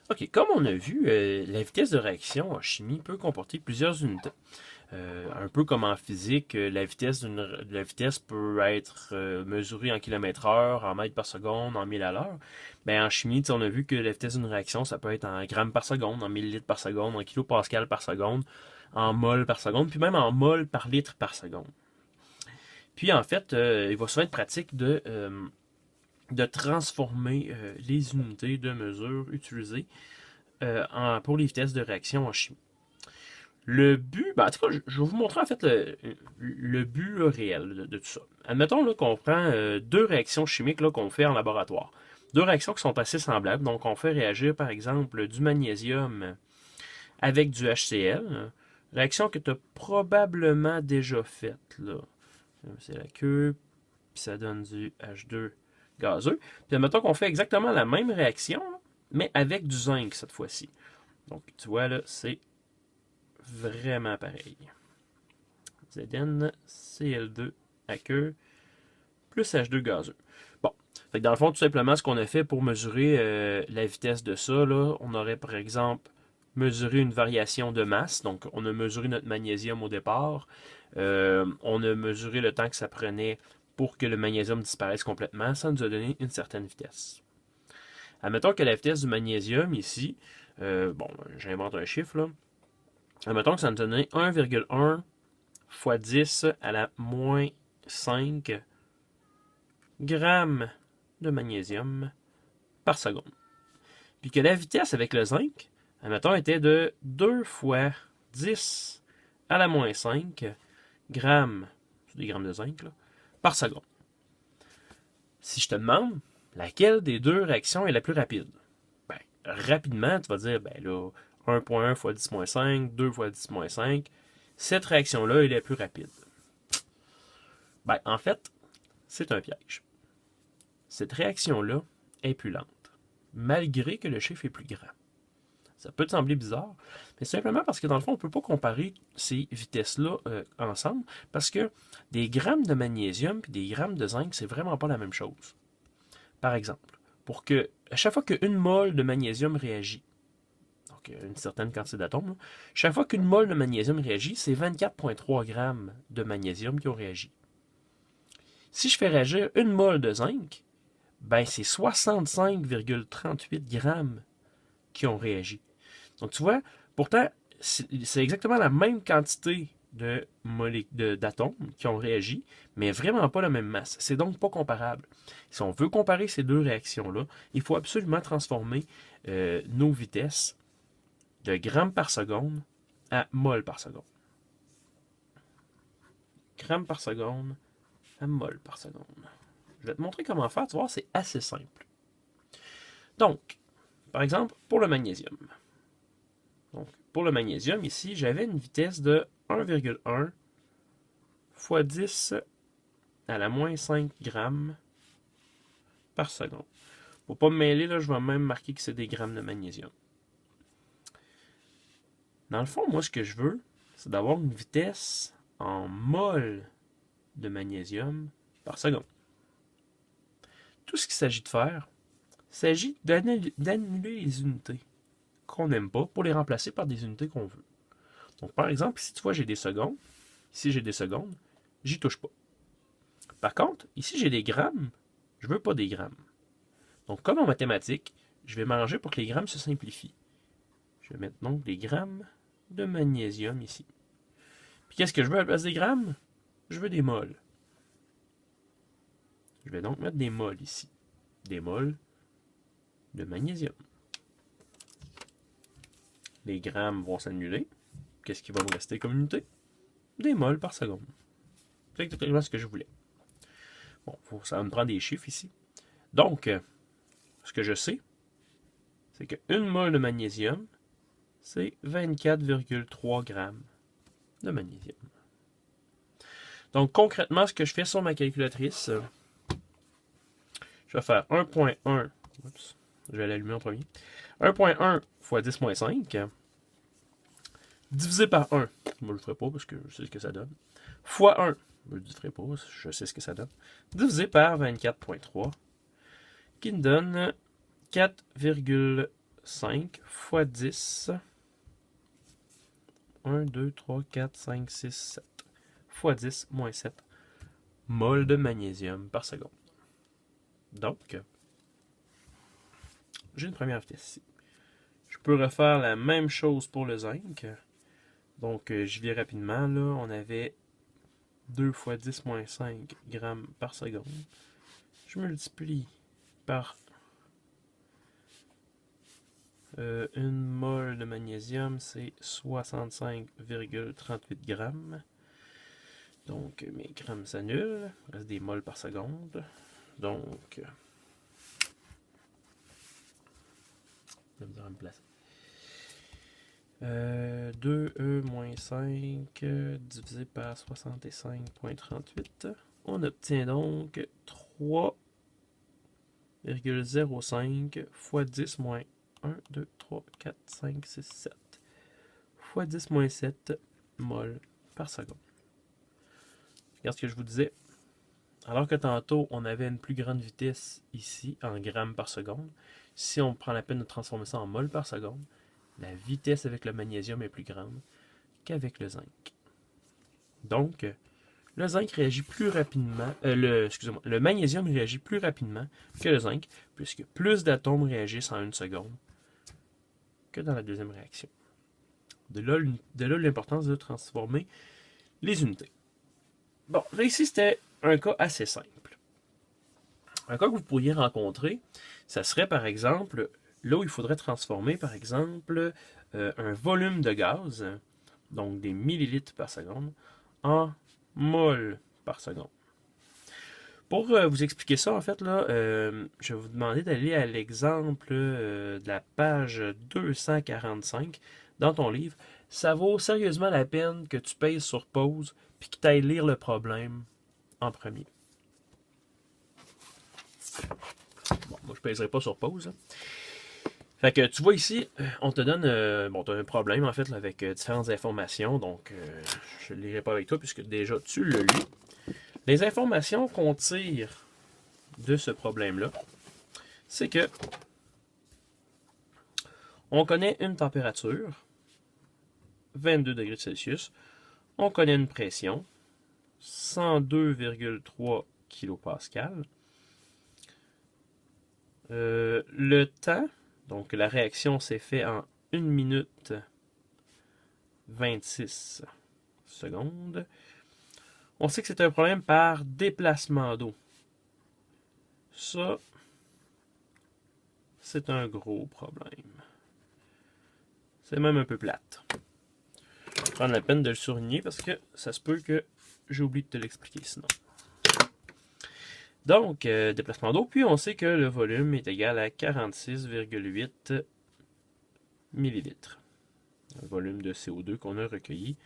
OK, comme on a vu, la vitesse de réaction en chimie peut comporter plusieurs unités. Un peu comme en physique, la vitesse peut être mesurée en km/h, en mètres par seconde, en mille à l'heure. Ben, en chimie, on a vu que la vitesse d'une réaction, ça peut être en grammes par seconde, en millilitres par seconde, en kilopascal par seconde, en mol par seconde, puis même en mol par litre par seconde. Puis en fait, il va souvent être pratique de transformer les unités de mesure utilisées pour les vitesses de réaction en chimie. Le but, ben, en tout cas, je vais vous montrer en fait le but là, réel de tout ça. Admettons là, qu'on prend deux réactions chimiques là, qu'on fait en laboratoire. Deux réactions qui sont assez semblables. Donc, on fait réagir par exemple du magnésium avec du HCl. Réaction que tu as probablement déjà faite. Là. C'est la queue, puis ça donne du H2 gazeux. Puis admettons qu'on fait exactement la même réaction, là, mais avec du zinc cette fois-ci. Donc, tu vois là, c'est vraiment pareil. ZnCl2 aqueux plus H2 gazeux. Bon, fait que dans le fond, tout simplement, ce qu'on a fait pour mesurer la vitesse de ça, là, on aurait par exemple mesuré une variation de masse. Donc, on a mesuré notre magnésium au départ. On a mesuré le temps que ça prenait pour que le magnésium disparaisse complètement. Ça nous a donné une certaine vitesse. Admettons que la vitesse du magnésium ici, bon, j'invente un chiffre là. Admettons que ça nous donnait 1,1 fois 10 à la moins 5 grammes de magnésium par seconde. Puis que la vitesse avec le zinc, admettons, était de 2 fois 10 à la moins 5 grammes, c'est des grammes de zinc, là, par seconde. Si je te demande laquelle des deux réactions est la plus rapide, ben, rapidement, tu vas dire, ben là, 1.1 fois 10-5, 2 fois 10-5, cette réaction-là est la plus rapide. Ben, en fait, c'est un piège. Cette réaction-là est plus lente, malgré que le chiffre est plus grand. Ça peut te sembler bizarre, mais simplement parce que dans le fond, on ne peut pas comparer ces vitesses-là ensemble, parce que des grammes de magnésium et des grammes de zinc, c'est vraiment pas la même chose. Par exemple, à chaque fois qu'une mole de magnésium réagit, donc une certaine quantité d'atomes, chaque fois qu'une mole de magnésium réagit, c'est 24,3 grammes de magnésium qui ont réagi. Si je fais réagir une mole de zinc, ben c'est 65,38 grammes qui ont réagi. Donc tu vois, pourtant, c'est exactement la même quantité d'atomes qui ont réagi, mais vraiment pas la même masse. C'est donc pas comparable. Si on veut comparer ces deux réactions-là, il faut absolument transformer nos vitesses de grammes par seconde à mol par seconde. Grammes par seconde à mol par seconde. Je vais te montrer comment faire, tu vois, c'est assez simple. Donc, par exemple, pour le magnésium. Donc, pour le magnésium, ici, j'avais une vitesse de 1,1 fois 10 à la moins 5 grammes par seconde. Pour ne pas me mêler, là, je vais même marquer que c'est des grammes de magnésium. Dans le fond, moi, ce que je veux, c'est d'avoir une vitesse en mol de magnésium par seconde. Tout ce qu'il s'agit de faire, il s'agit d'annuler les unités qu'on n'aime pas pour les remplacer par des unités qu'on veut. Donc, par exemple, ici, tu vois, j'ai des secondes. Ici, j'ai des secondes. J'y touche pas. Par contre, ici, j'ai des grammes. Je veux pas des grammes. Donc, comme en mathématiques, je vais m'arranger pour que les grammes se simplifient. Je vais mettre donc des grammes de magnésium ici. Puis qu'est-ce que je veux à la place des grammes? Je veux des moles. Je vais donc mettre des moles ici. Des moles de magnésium. Les grammes vont s'annuler. Qu'est-ce qui va me rester comme unité? Des moles par seconde. C'est exactement ce que je voulais. Bon, ça va me prendre des chiffres ici. Donc, ce que je sais, c'est qu'une mole de magnésium, c'est 24,3 grammes de magnésium. Donc, concrètement, ce que je fais sur ma calculatrice, je vais faire 1.1, je vais l'allumer en premier, 1.1 fois 10.5, divisé par 1, moi je ne le ferai pas parce que je sais ce que ça donne, fois 1, je ne le ferai pas, je sais ce que ça donne, divisé par 24.3, qui me donne 4,5 5 fois 10. 1, 2, 3, 4, 5, 6, 7. Fois 10 moins 7 mol de magnésium par seconde. Donc, j'ai une première vitesse ici. Je peux refaire la même chose pour le zinc. Donc, je vais rapidement. Là, on avait 2 fois 10 moins 5 grammes par seconde. Je multiplie par 1 mol de magnésium, c'est 65,38 grammes. Donc, mes grammes s'annulent. Il reste des mols par seconde. Donc, je vais me placer. 2E moins 5 divisé par 65,38. On obtient donc 3,05 fois 10 moins 1, 2, 3, 4, 5, 6, 7 fois 10 moins 7 mol par seconde. Regarde ce que je vous disais. Alors que tantôt, on avait une plus grande vitesse ici, en grammes par seconde, si on prend la peine de transformer ça en mol par seconde, la vitesse avec le magnésium est plus grande qu'avec le zinc. Donc, le zinc réagit plus rapidement, le magnésium réagit plus rapidement que le zinc, puisque plus d'atomes réagissent en 1 seconde que dans la deuxième réaction. De là l'importance de transformer les unités. Bon, là ici, c'était un cas assez simple. Un cas que vous pourriez rencontrer, ça serait par exemple, là où il faudrait transformer par exemple un volume de gaz, donc des millilitres par seconde, en mol par seconde. Pour vous expliquer ça, en fait, là, je vais vous demander d'aller à l'exemple de la page 245 dans ton livre. Ça vaut sérieusement la peine que tu pèses sur pause puis que tu ailles lire le problème en premier. Bon, moi, je ne pèserai pas sur pause. Hein. Fait que tu vois ici, on te donne tu as un problème en fait là, avec différentes informations, donc je ne lirai pas avec toi puisque déjà tu le lis. Les informations qu'on tire de ce problème-là, c'est que on connaît une température, 22 degrés Celsius, on connaît une pression, 102,3 kPa. Le temps, donc la réaction s'est faite en 1 minute 26 secondes. On sait que c'est un problème par déplacement d'eau. Ça, c'est un gros problème. C'est même un peu plate. Je vais prendre la peine de le souligner parce que ça se peut que j'oublie de te l'expliquer sinon. Donc, déplacement d'eau, puis on sait que le volume est égal à 46,8 millilitres. Le volume de CO2 qu'on a recueilli.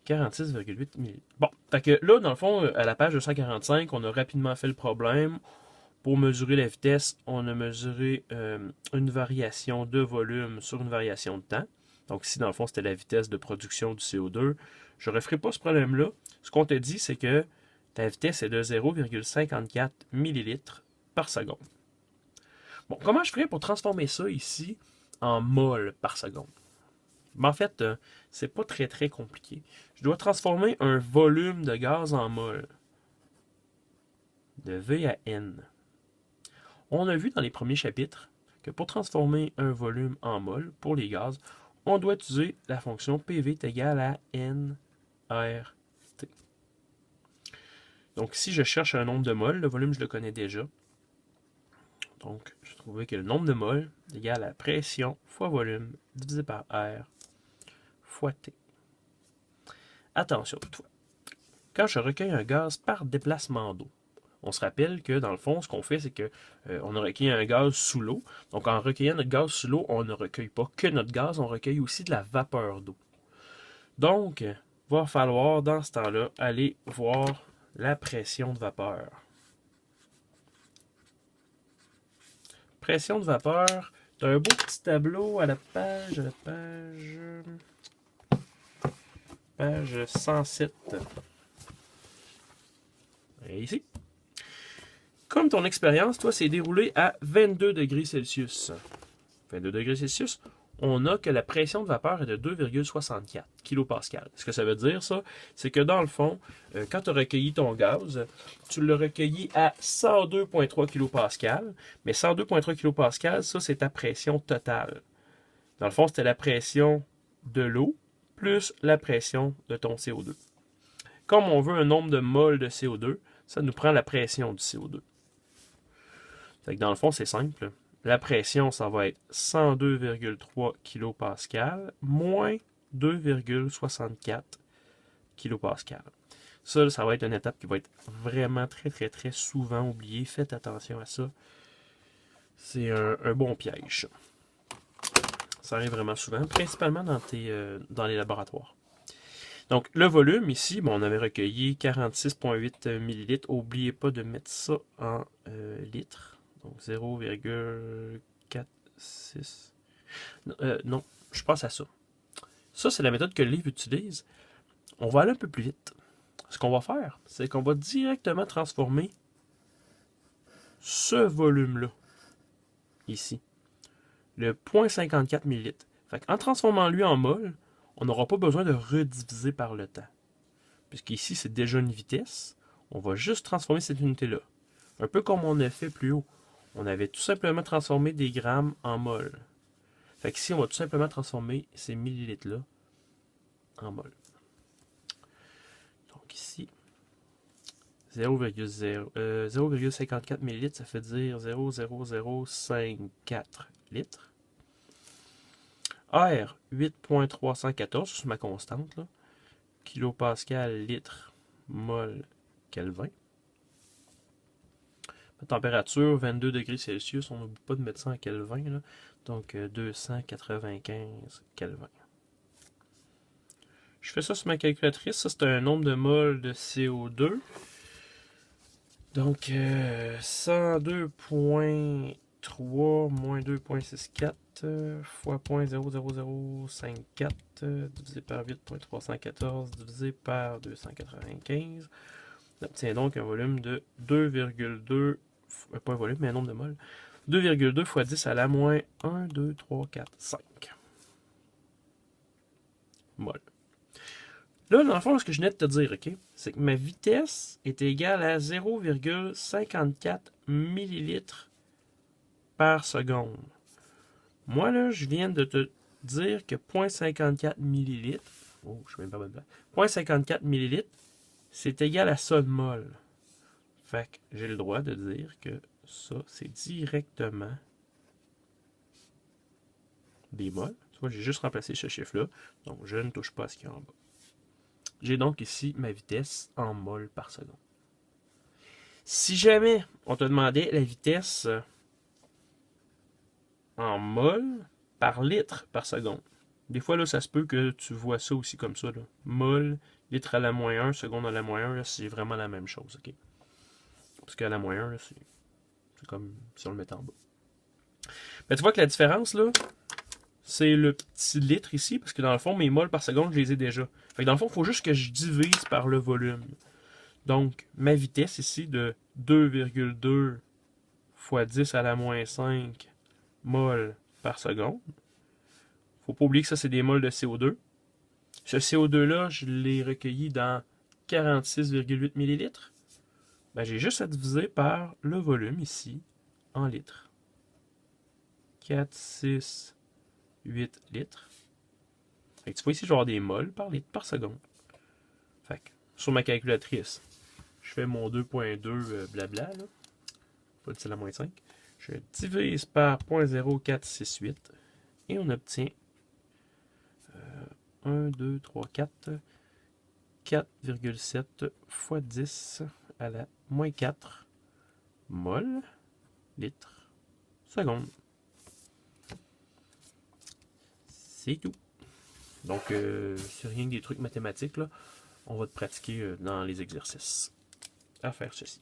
46,8 millilitres. Bon, fait que là, dans le fond, à la page 245, on a rapidement fait le problème. Pour mesurer la vitesse, on a mesuré une variation de volume sur une variation de temps. Donc ici, dans le fond, c'était la vitesse de production du CO2. Je ne referai pas ce problème-là. Ce qu'on te dit, c'est que ta vitesse est de 0,54 millilitres par seconde. Bon, comment je ferais pour transformer ça ici en mol par seconde? Ben, en fait, c'est pas très compliqué. Je dois transformer un volume de gaz en mol. De V à N. On a vu dans les premiers chapitres que pour transformer un volume en mol pour les gaz, on doit utiliser la fonction PV est égale à nRT. Donc si je cherche un nombre de mols, le volume je le connais déjà. Donc je trouvais que le nombre de mols est égal à pression fois volume divisé par R fois T. Attention toutefois, quand je recueille un gaz par déplacement d'eau, on se rappelle que dans le fond, ce qu'on fait, c'est que on a recueilli un gaz sous l'eau. Donc en recueillant notre gaz sous l'eau, on ne recueille pas que notre gaz, on recueille aussi de la vapeur d'eau. Donc, il va falloir dans ce temps-là aller voir la pression de vapeur. Pression de vapeur, tu as un beau petit tableau à la page 107. Et ici. Comme ton expérience, toi, s'est déroulée à 22 degrés Celsius. 22 degrés Celsius, on a que la pression de vapeur est de 2,64 kPa. Ce que ça veut dire, ça, c'est que dans le fond, quand tu as recueilli ton gaz, tu l'as recueilli à 102,3 kPa, mais 102,3 kPa, ça, c'est ta pression totale. Dans le fond, c'était la pression de l'eau plus la pression de ton CO2. Comme on veut un nombre de moles de CO2, ça nous prend la pression du CO2. Fait que dans le fond, c'est simple. La pression, ça va être 102,3 kPa moins 2,64 kPa. Ça va être une étape qui va être vraiment très souvent oubliée. Faites attention à ça. C'est un bon piège. Ça arrive vraiment souvent, principalement dans les laboratoires. Donc, le volume, ici, bon, on avait recueilli 46,8 ml. N'oubliez pas de mettre ça en litres. Donc, 0,46. Non, je passe à ça. Ça, c'est la méthode que le livre utilise. On va aller un peu plus vite. Ce qu'on va faire, c'est qu'on va directement transformer ce volume-là, ici, le 0,54 ml. En transformant lui en mol, on n'aura pas besoin de rediviser par le temps. Puisqu'ici, c'est déjà une vitesse, on va juste transformer cette unité-là. Un peu comme on a fait plus haut. On avait tout simplement transformé des grammes en mol. Fait qu'ici, on va tout simplement transformer ces millilitres-là en mol. Donc ici, 0,54 ml, ça fait dire 0,0054 litres. R, 8,314, c'est ma constante, là. Kilopascal, litre, mol, Kelvin. La température, 22 degrés Celsius, on n'oublie pas de mettre ça en Kelvin, là. Donc 295 Kelvin. Je fais ça sur ma calculatrice, ça c'est un nombre de moles de CO2. Donc 102,3 moins 2,64 fois 0,00054 divisé par 8,314 divisé par 295. On obtient donc un volume de 2,2, pas un volume, mais un nombre de moles. 2,2 fois 10 à la moins 1, 2, 3, 4, 5 moles. Là, dans le fond, ce que je venais de te dire, ok, c'est que ma vitesse est égale à 0,54 ml par seconde. Moi, là, je viens de te dire que 0,54 ml, oh, je suis même pas bonne place, 0,54 ml, c'est égal à ça de mol. Fait que j'ai le droit de dire que ça, c'est directement des mols. Tu vois, j'ai juste remplacé ce chiffre-là, donc je ne touche pas à ce qu'il y a en bas. J'ai donc ici ma vitesse en mol par seconde. Si jamais on te demandait la vitesse en mol par litre par seconde, des fois là, ça se peut que tu vois ça aussi comme ça. Là. Mol, litre à la moins 1, seconde à la moins 1, c'est vraiment la même chose. Okay? Parce qu'à la moins 1, c'est comme si on le mettait en bas. Mais tu vois que la différence, là, c'est le petit litre ici, parce que dans le fond, mes moles par seconde, je les ai déjà. Fait que dans le fond, il faut juste que je divise par le volume. Donc, ma vitesse ici de 2,2 fois 10 à la moins 5 moles par seconde. Faut pas oublier que ça, c'est des moles de CO2. Ce CO2-là, je l'ai recueilli dans 46,8 ml. Ben, j'ai juste à diviser par le volume ici, en litres. 4, 6, 8 litres. Fait que tu vois ici, je vais avoir des moles par litre par seconde. Fait que, sur ma calculatrice, je fais mon 2.2 blabla, là. Pas de à moins 5. Je divise par 0.0468 et on obtient 1, 2, 3, 4, 4,7 fois 10 à la moins 4 mol litre seconde. C'est tout. Donc, c'est rien que des trucs mathématiques, là. On va te pratiquer dans les exercices à faire ceci.